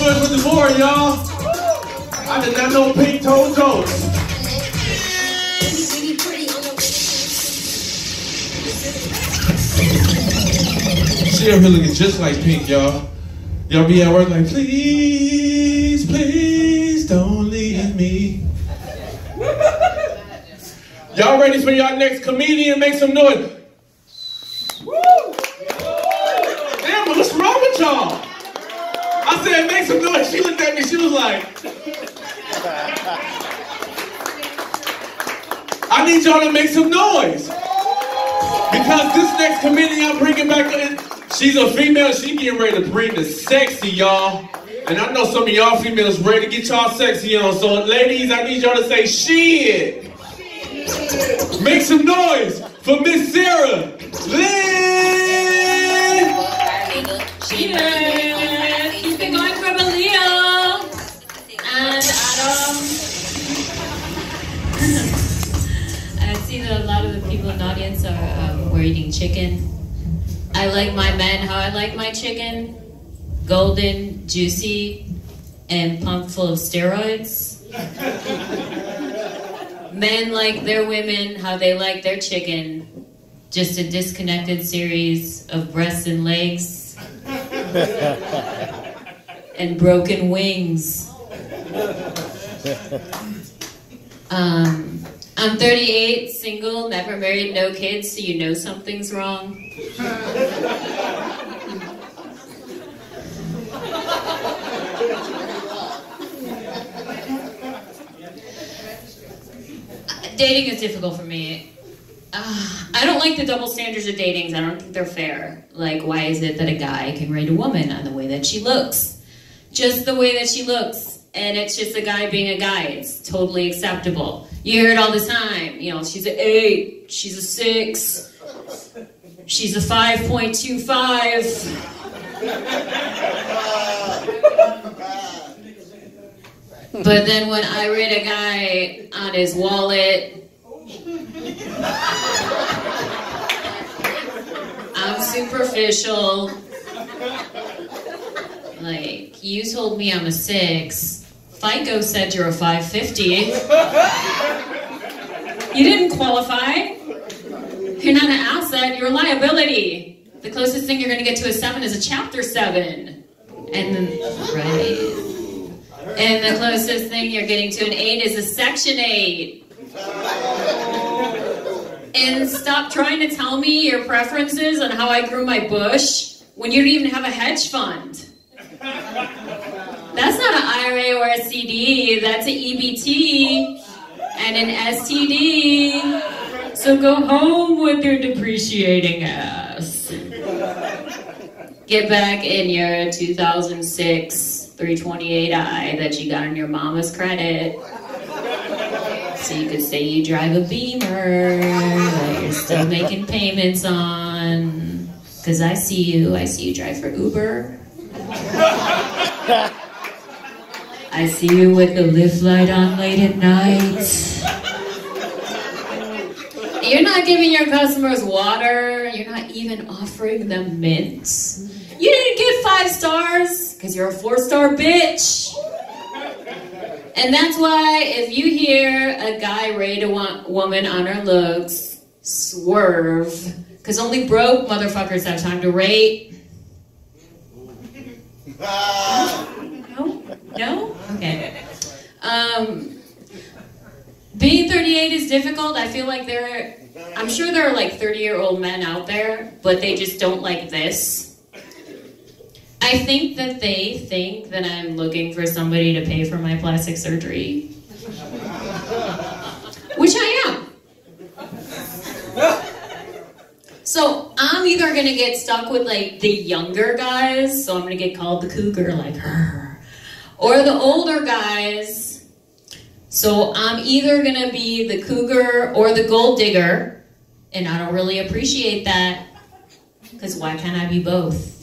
noise with the board, y'all. I did not know Pink told jokes. She over here looking just like Pink, y'all. Y'all be at work like, please, please don't leave me. Y'all ready for y'all next comedian? Make some noise. Damn, what's wrong with y'all? I said, make some noise. She looked at me, she was like, I need y'all to make some noise. Because this next comedian I'm bringing back in, she's a female, she getting ready to bring the sexy, y'all. And I know some of y'all females ready to get y'all sexy on. So ladies, I need y'all to say shit. Make some noise for Miss Sarah Lynn. Cheers. She's been going for a Leo. And Adam. I see that a lot of the people in the audience were eating chicken. I like my men how I like my chicken. Golden, juicy, and pumped full of steroids. Men like their women how they like their chicken. Just a disconnected series of breasts and legs. And broken wings. I'm 38, single, never married, no kids, so you know something's wrong. Dating is difficult for me. I don't like the double standards of dating. I don't think they're fair. Like, why is it that a guy can rate a woman on the way that she looks? Just the way that she looks. And it's just a guy being a guy. It's totally acceptable. You hear it all the time. You know, she's an 8, she's a 6, she's a 5.25. But then when I rate a guy on his wallet, I'm superficial. Like, you told me I'm a 6. FICO said you're a 550. You didn't qualify. You're not an asset, you're a liability. The closest thing you're gonna get to a 7 is a chapter 7. And, right. And the closest thing you're getting to an 8 is a section 8. And stop trying to tell me your preferences on how I grew my bush when you don't even have a hedge fund. That's not an IRA or a CD, that's an EBT and an STD. So go home with your depreciating ass. Get back in your 2006 328i that you got on your mama's credit. So you could say you drive a Beamer that you're still making payments on. Cause I see you drive for Uber. I see you with the lift light on late at night. You're not giving your customers water. You're not even offering them mints. You didn't get 5 stars because you're a 4-star bitch. And that's why if you hear a guy rate a woman on her looks, swerve. Because only broke motherfuckers have time to rate. No? No? Okay. Being 38 is difficult. I feel like I'm sure there are like 30-year-old men out there, but they just don't like this. I think that they think that I'm looking for somebody to pay for my plastic surgery. Which I am. So I'm either gonna get stuck with like the younger guys, so I'm gonna get called the cougar, like her, or the older guys. So I'm either gonna be the cougar or the gold digger, and I don't really appreciate that, because why can't I be both?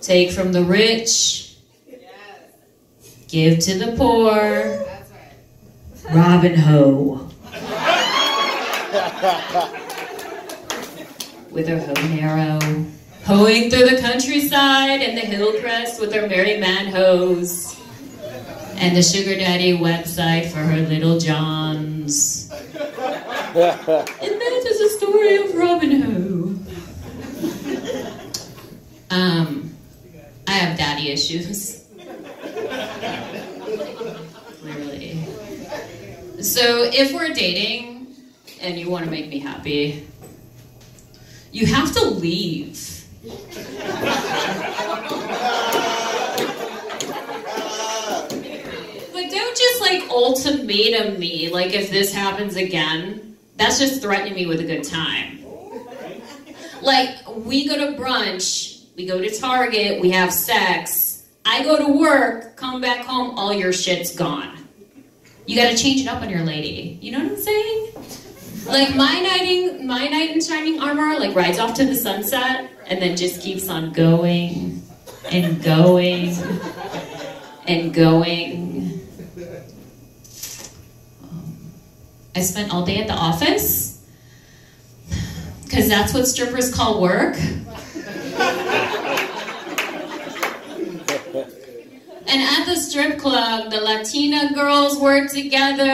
Take from the rich, give to the poor, Robin Ho. With her hoe narrow, hoeing through the countryside and the hill crest with her merry man hoes, and the sugar daddy website for her little Johns. And that is a story of Robin Hood. I have daddy issues. Clearly. So if we're dating and you want to make me happy, you have to leave. But don't just like ultimatum me, like if this happens again, that's just threatening me with a good time. Like, we go to brunch, we go to Target, we have sex, I go to work, come back home, all your shit's gone. You gotta change it up on your lady. You know what I'm saying? Like, my knight in shining armor, like, rides off to the sunset, and then just keeps on going, and going, and going. I spent all day at the office, because that's what strippers call work. And at the strip club, the Latina girls work together,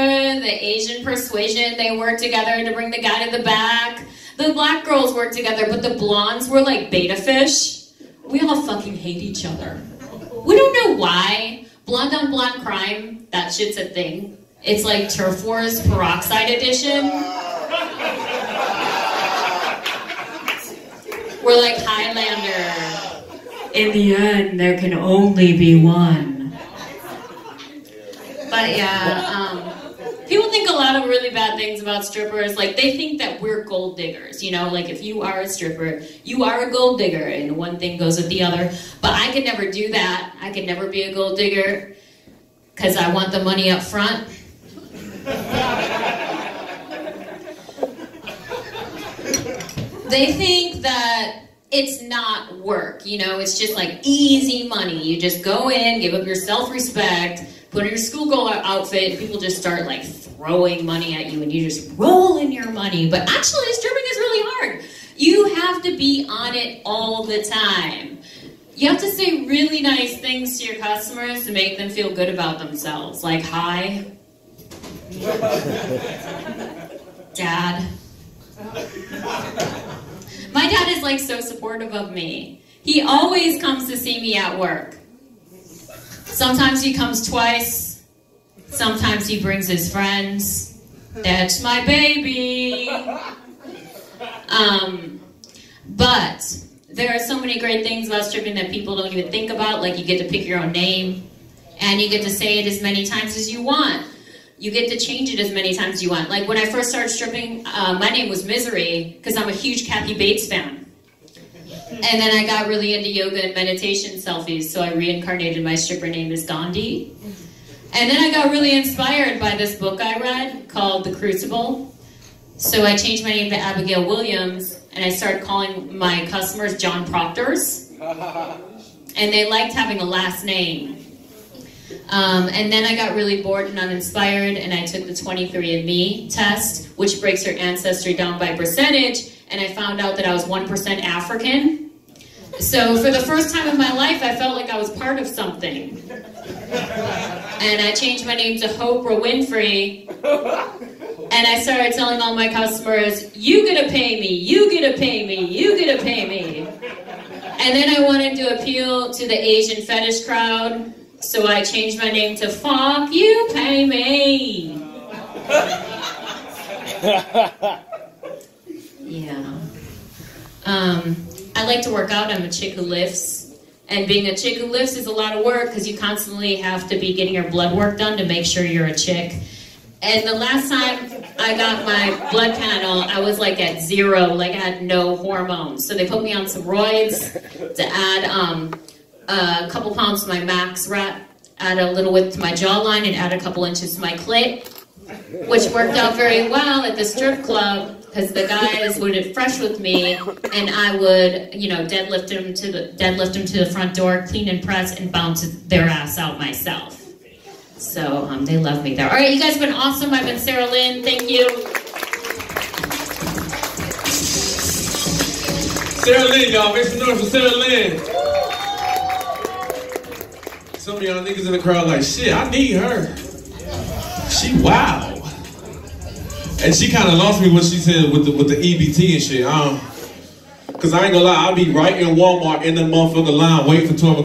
the Asian persuasion, they work together to bring the guy to the back. The black girls work together, but the blondes were like beta fish. We all fucking hate each other. We don't know why. Blonde on blonde crime, that shit's a thing. It's like Turf Wars Peroxide Edition. We're like Highlander. In the end, there can only be one. But yeah, people think a lot of really bad things about strippers. Like, they think that we're gold diggers, you know? Like, if you are a stripper, you are a gold digger, and one thing goes with the other. But I could never do that. I could never be a gold digger, because I want the money up front. They think that it's not work, you know, it's just like easy money. You just go in, give up your self-respect, put on your schoolgirl outfit, and people just start like throwing money at you and you just roll in your money. But actually, stripping is really hard. You have to be on it all the time. You have to say really nice things to your customers to make them feel good about themselves. Like, hi. Dad. My dad is like so supportive of me. He always comes to see me at work. Sometimes he comes twice. Sometimes he brings his friends. That's my baby. But there are so many great things about stripping that people don't even think about. Like, you get to pick your own name, and you get to say it as many times as you want. You get to change it as many times as you want. Like, when I first started stripping, my name was Misery, because I'm a huge Kathy Bates fan. And then I got really into yoga and meditation selfies, so I reincarnated my stripper name as Gandhi. And then I got really inspired by this book I read called The Crucible. So I changed my name to Abigail Williams, and I started calling my customers John Proctors. And they liked having a last name. And then I got really bored and uninspired, and I took the 23andMe test, which breaks your ancestry down by percentage, and I found out that I was 1% African. So for the first time in my life, I felt like I was part of something. And I changed my name to Oprah Winfrey, and I started telling all my customers, you get to pay me, you get to pay me, you get to pay me. And then I wanted to appeal to the Asian fetish crowd, so I changed my name to Fuck You Pay Me. Yeah. I like to work out. I'm a chick who lifts. And being a chick who lifts is a lot of work because you constantly have to be getting your blood work done to make sure you're a chick. And the last time I got my blood panel, I was like at 0, like I had no hormones. So they put me on some roids to add a couple pounds to my max rep, add a little width to my jawline, and add a couple inches to my clit, which worked out very well at the strip club because the guys would get fresh with me, and I would, you know, deadlift them to the front door, clean and press, and bounce their ass out myself. So they love me there. All right, you guys have been awesome. I've been Sarah Lynn. Thank you. Sarah Lynn, y'all. Make some noise for Sarah Lynn. Some of y'all niggas in the crowd like, shit, I need her. She wow. And she kind of lost me when she said with the EBT and shit. Cause I ain't gonna lie, I'll be right in Walmart in the motherfucking line waiting for 12